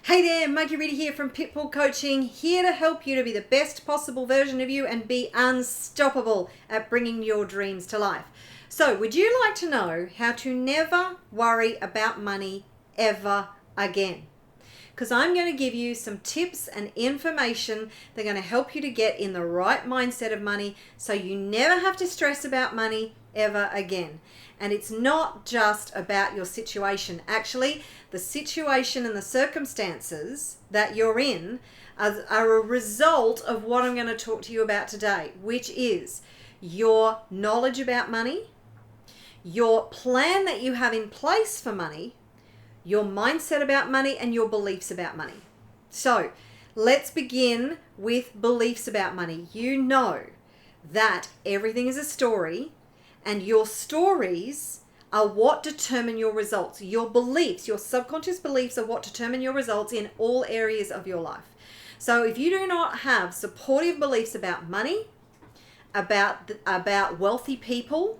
Hey there, Marguerita here from PitBull Coaching, here to help you to be the best possible version of you and be unstoppable at bringing your dreams to life. So, would you like to know how to never worry about money ever again? Because I'm going to give you some tips and information that are going to help you to get in the right mindset of money so you never have to stress about money ever again. And it's not just about your situation. Actually, the situation and the circumstances that you're in are a result of what I'm going to talk to you about today, which is your knowledge about money, your plan that you have in place for money, your mindset about money, and your beliefs about money. So let's begin with beliefs about money. You know that everything is a story, and your stories are what determine your results. Your beliefs, your subconscious beliefs are what determine your results in all areas of your life. So if you do not have supportive beliefs about money, about wealthy people,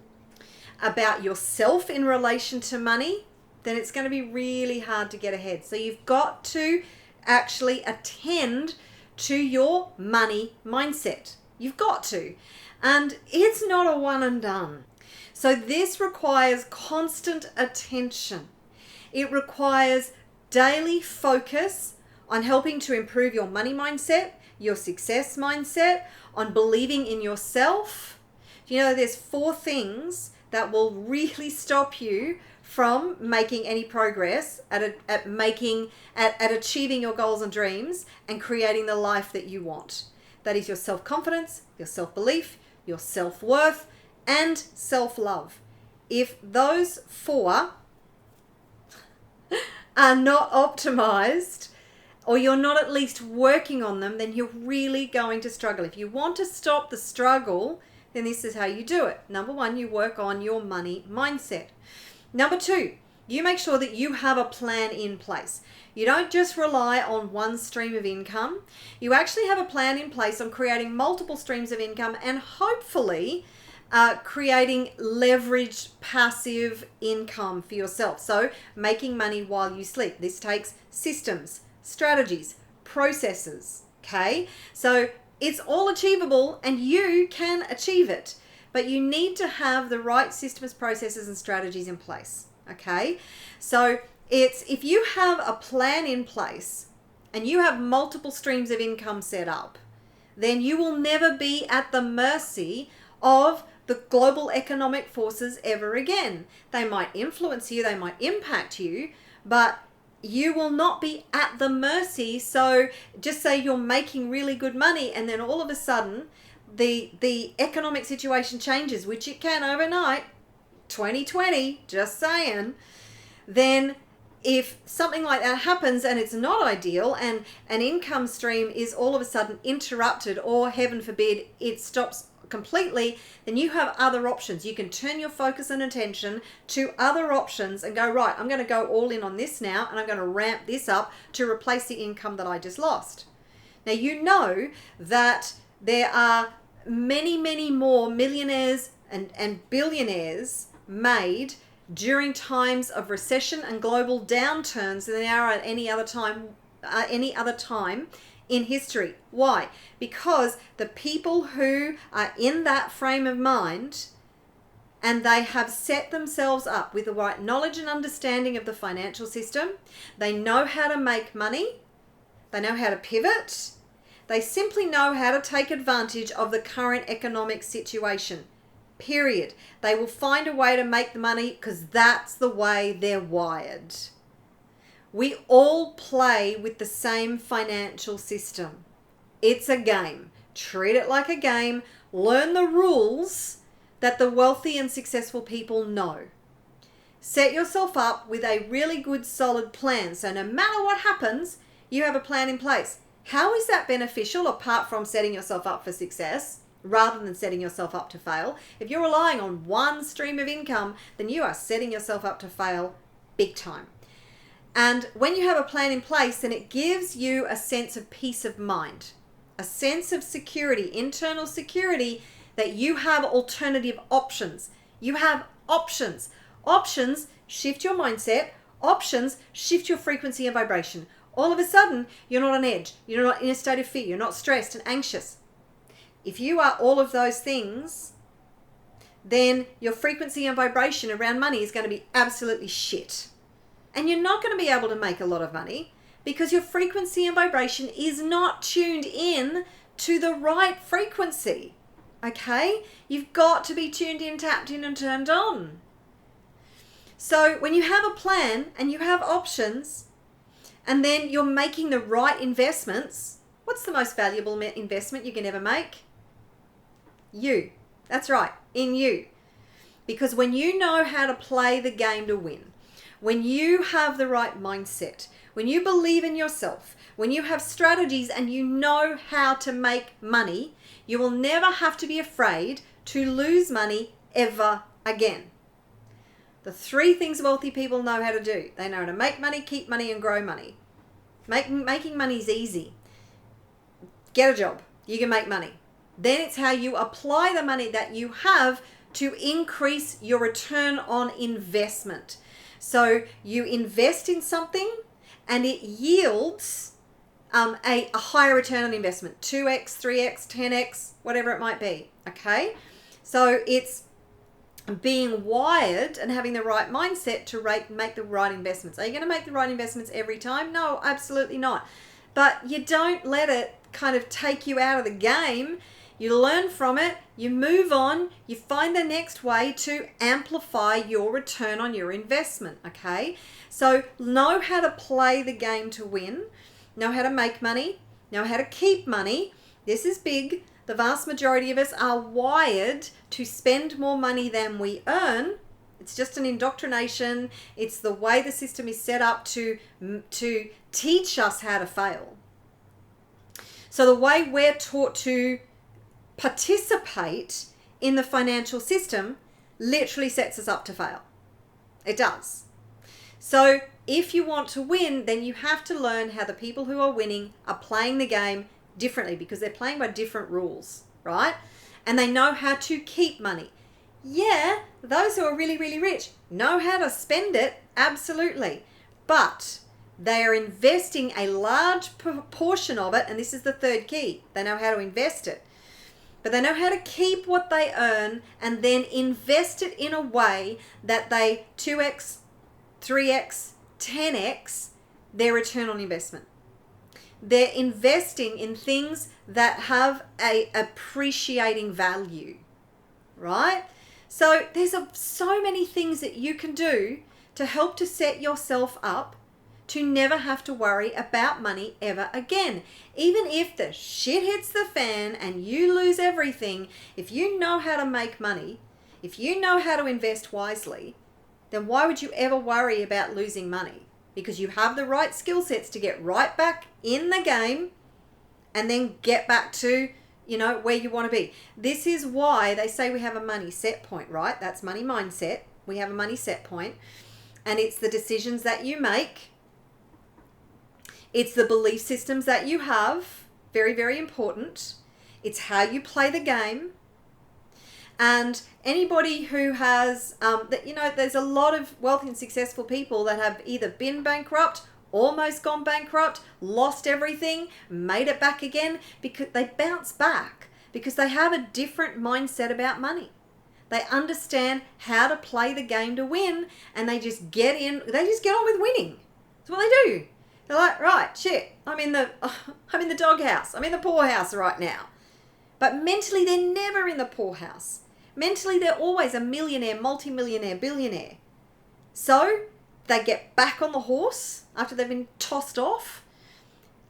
about yourself in relation to money, then it's going to be really hard to get ahead. So you've got to actually attend to your money mindset. You've got to. And it's not a one and done. So this requires constant attention. It requires daily focus on helping to improve your money mindset, your success mindset, on believing in yourself. You know, there's 4 things that will really stop you from making any progress at achieving your goals and dreams and creating the life that you want. That is your self-confidence, your self-belief, your self-worth, and self-love. If those 4 are not optimized, or you're not at least working on them, then you're really going to struggle. If you want to stop the struggle, then this is how you do it. Number 1, you work on your money mindset. Number 2, you make sure that you have a plan in place. You don't just rely on one stream of income. You actually have a plan in place on creating multiple streams of income and hopefully creating leveraged passive income for yourself. So making money while you sleep. This takes systems, strategies, processes. Okay? So it's all achievable and you can achieve it. But you need to have the right systems, processes, and strategies in place. Okay? So if you have a plan in place and you have multiple streams of income set up, then you will never be at the mercy of the global economic forces ever again. They might influence you, they might impact you, but you will not be at the mercy. So just say you're making really good money and then all of a sudden the economic situation changes, which it can overnight, 2020, just saying, then if something like that happens and it's not ideal and an income stream is all of a sudden interrupted or heaven forbid it stops completely, then you have other options. You can turn your focus and attention to other options and go, right, I'm going to go all in on this now and I'm going to ramp this up to replace the income that I just lost. Now, you know that there are many, many more millionaires and billionaires made during times of recession and global downturns than there are at any other time in history. Why? Because the people who are in that frame of mind and they have set themselves up with the right knowledge and understanding of the financial system, they know how to make money, they know how to pivot, they simply know how to take advantage of the current economic situation. Period. They will find a way to make the money because that's the way they're wired. We all play with the same financial system. It's a game. Treat it like a game. Learn the rules that the wealthy and successful people know. Set yourself up with a really good solid plan. So no matter what happens, you have a plan in place. How is that beneficial apart from setting yourself up for success rather than setting yourself up to fail? If you're relying on one stream of income, then you are setting yourself up to fail big time. And when you have a plan in place, then it gives you a sense of peace of mind, a sense of security, internal security, that you have alternative options. You have options. Options shift your mindset. Options shift your frequency and vibration. All of a sudden, you're not on edge. You're not in a state of fear. You're not stressed and anxious. If you are all of those things, then your frequency and vibration around money is going to be absolutely shit. And you're not going to be able to make a lot of money because your frequency and vibration is not tuned in to the right frequency. Okay? You've got to be tuned in, tapped in, and turned on. So when you have a plan and you have options, and then you're making the right investments, what's the most valuable investment you can ever make? You. That's right, in you. Because when you know how to play the game to win, when you have the right mindset, when you believe in yourself, when you have strategies and you know how to make money, you will never have to be afraid to lose money ever again. The 3 things wealthy people know how to do. They know how to make money, keep money, and grow money. Making money is easy. Get a job. You can make money. Then it's how you apply the money that you have to increase your return on investment. So you invest in something and it yields a higher return on investment. 2x, 3x, 10x, whatever it might be. Okay? So it's being wired and having the right mindset to make the right investments. Are you going to make the right investments every time? No, absolutely not. But you don't let it kind of take you out of the game. You learn from it, you move on, you find the next way to amplify your return on your investment, okay? So know how to play the game to win, know how to make money, know how to keep money. This is big. The vast majority of us are wired to spend more money than we earn. It's just an indoctrination. It's the way the system is set up to teach us how to fail. So the way we're taught to participate in the financial system literally sets us up to fail. It does. So if you want to win, then you have to learn how the people who are winning are playing the game differently because they're playing by different rules, right? And they know how to keep money. Yeah, those who are really, really rich know how to spend it, absolutely. But they are investing a large portion of it, and this is the 3rd key. They know how to invest it. But they know how to keep what they earn and then invest it in a way that they 2x, 3x, 10x their return on investment. They're investing in things that have a appreciating value, right? So there's so many things that you can do to help to set yourself up to never have to worry about money ever again. Even if the shit hits the fan and you lose everything, if you know how to make money, if you know how to invest wisely, then why would you ever worry about losing money? Because you have the right skill sets to get right back in the game and then get back to, where you want to be. This is why they say we have a money set point, right? That's money mindset. We have a money set point, and it's the decisions that you make. It's the belief systems that you have. Very, very important. It's how you play the game. And anybody who has, there's a lot of wealthy and successful people that have either been bankrupt, almost gone bankrupt, lost everything, made it back again, because they bounce back because they have a different mindset about money. They understand how to play the game to win, and they just get on with winning. That's what they do. They're like, right, shit, I'm in the doghouse. I'm in the poorhouse right now. But mentally, they're never in the poorhouse. Mentally, they're always a millionaire, multimillionaire, billionaire. So they get back on the horse after they've been tossed off,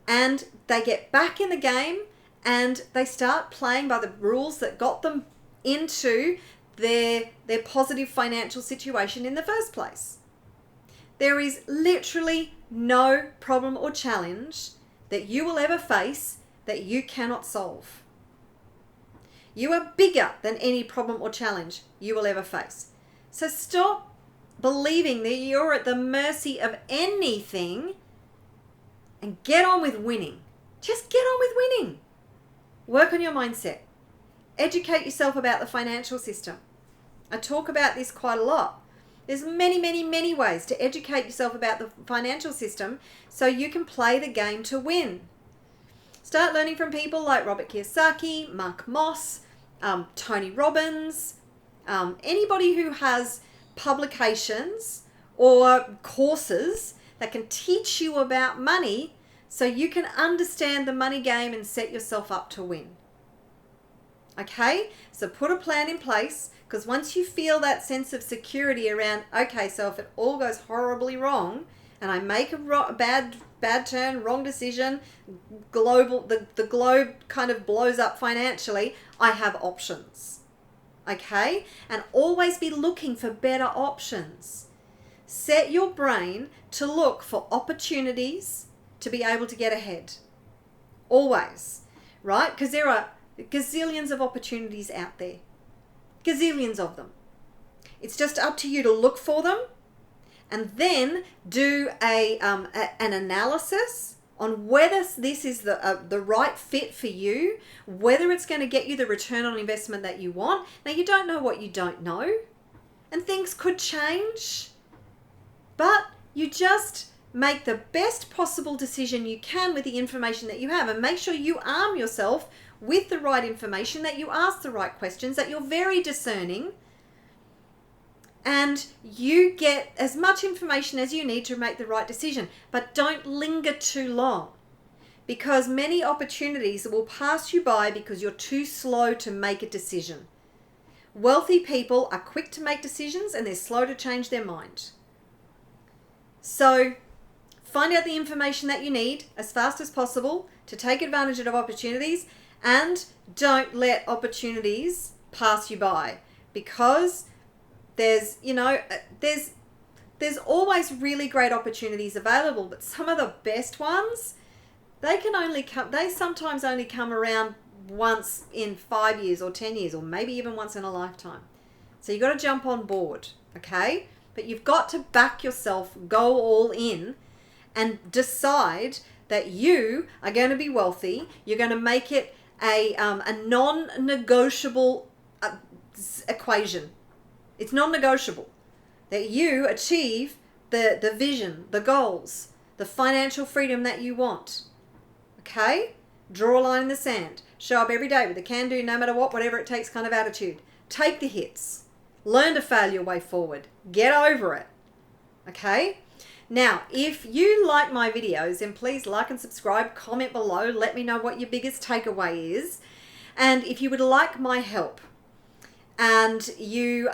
and they get back in the game, and they start playing by the rules that got them into their positive financial situation in the first place. There is literally no problem or challenge that you will ever face that you cannot solve. You are bigger than any problem or challenge you will ever face. So stop believing that you're at the mercy of anything and get on with winning. Just get on with winning. Work on your mindset. Educate yourself about the financial system. I talk about this quite a lot. There's many, many, many ways to educate yourself about the financial system so you can play the game to win. Start learning from people like Robert Kiyosaki, Mark Moss, Tony Robbins, anybody who has publications or courses that can teach you about money so you can understand the money game and set yourself up to win. Okay, so put a plan in place, because once you feel that sense of security around, okay, so if it all goes horribly wrong and I make a bad turn, wrong decision, the globe kind of blows up financially, I have options. Okay, and always be looking for better options. Set your brain to look for opportunities to be able to get ahead. Always, right? Because there are gazillions of opportunities out there. Gazillions of them. It's just up to you to look for them and then do an analysis on whether this is the right fit for you, whether it's going to get you the return on investment that you want. Now, you don't know what you don't know, and things could change, but you just make the best possible decision you can with the information that you have, and make sure you arm yourself with the right information, that you ask the right questions, that you're very discerning, and you get as much information as you need to make the right decision. But don't linger too long, because many opportunities will pass you by because you're too slow to make a decision. Wealthy people are quick to make decisions and they're slow to change their mind. So find out the information that you need as fast as possible to take advantage of opportunities, and don't let opportunities pass you by, because there's always really great opportunities available, but some of the best ones, they sometimes only come around once in 5 years or 10 years, or maybe even once in a lifetime. So you've got to jump on board, okay? But you've got to back yourself, go all in, and decide that you are going to be wealthy. You're going to make it a non-negotiable equation. It's non-negotiable that you achieve the vision, the goals, the financial freedom that you want. Okay? Draw a line in the sand. Show up every day with a can-do, no matter what, whatever it takes kind of attitude. Take the hits. Learn to fail your way forward. Get over it. Okay? Now, if you like my videos, then please like and subscribe, comment below, let me know what your biggest takeaway is. And if you would like my help and you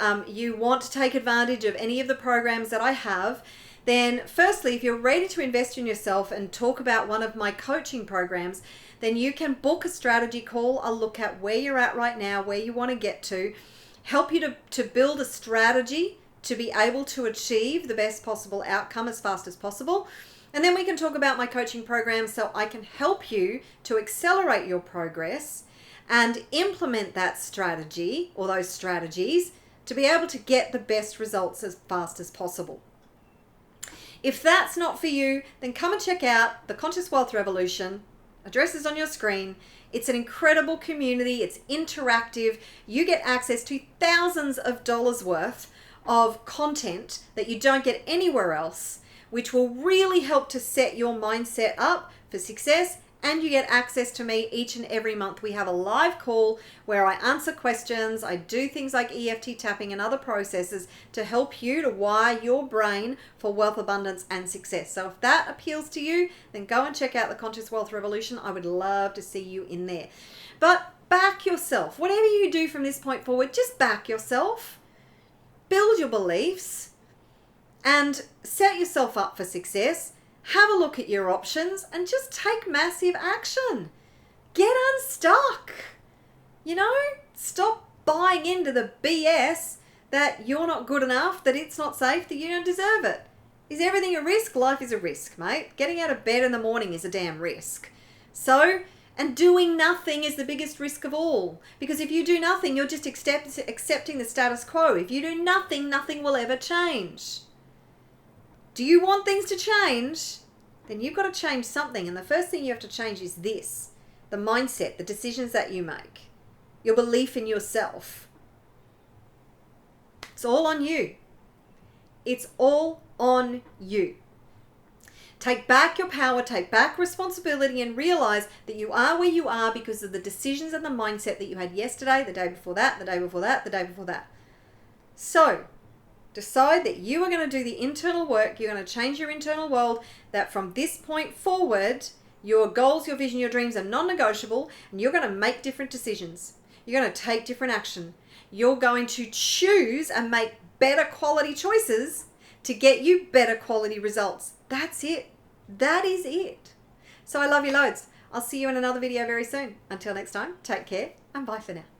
want to take advantage of any of the programs that I have, then firstly, if you're ready to invest in yourself and talk about one of my coaching programs, then you can book a strategy call. I'll look at where you're at right now, where you want to get to, help you to build a strategy to be able to achieve the best possible outcome as fast as possible. And then we can talk about my coaching program so I can help you to accelerate your progress and implement that strategy or those strategies to be able to get the best results as fast as possible. If that's not for you, then come and check out the Conscious Wealth Revolution. Address is on your screen. It's an incredible community. It's interactive. You get access to thousands of dollars worth of content that you don't get anywhere else, which will really help to set your mindset up for success. And you get access to me each and every month. We have a live call where I answer questions. I do things like EFT tapping and other processes to help you to wire your brain for wealth, abundance, and success. So if that appeals to you, then go and check out the Conscious Wealth Revolution. I would love to see you in there. But back yourself. Whatever you do from this point forward, just back yourself. Build your beliefs and set yourself up for success. Have a look at your options and just take massive action. Get unstuck. Stop buying into the BS that you're not good enough, that it's not safe, that you don't deserve it. Is everything a risk? Life is a risk, mate. Getting out of bed in the morning is a damn risk. And doing nothing is the biggest risk of all. Because if you do nothing, you're just accepting the status quo. If you do nothing, nothing will ever change. Do you want things to change? Then you've got to change something. And the first thing you have to change is this. The mindset, the decisions that you make. Your belief in yourself. It's all on you. It's all on you. Take back your power, take back responsibility, and realize that you are where you are because of the decisions and the mindset that you had yesterday, the day before that, the day before that, the day before that. So, decide that you are going to do the internal work, you're going to change your internal world, that from this point forward, your goals, your vision, your dreams are non-negotiable, and you're going to make different decisions. You're going to take different action. You're going to choose and make better quality choices to get you better quality results. That's it. That is it. So I love you loads. I'll see you in another video very soon. Until next time, take care and bye for now.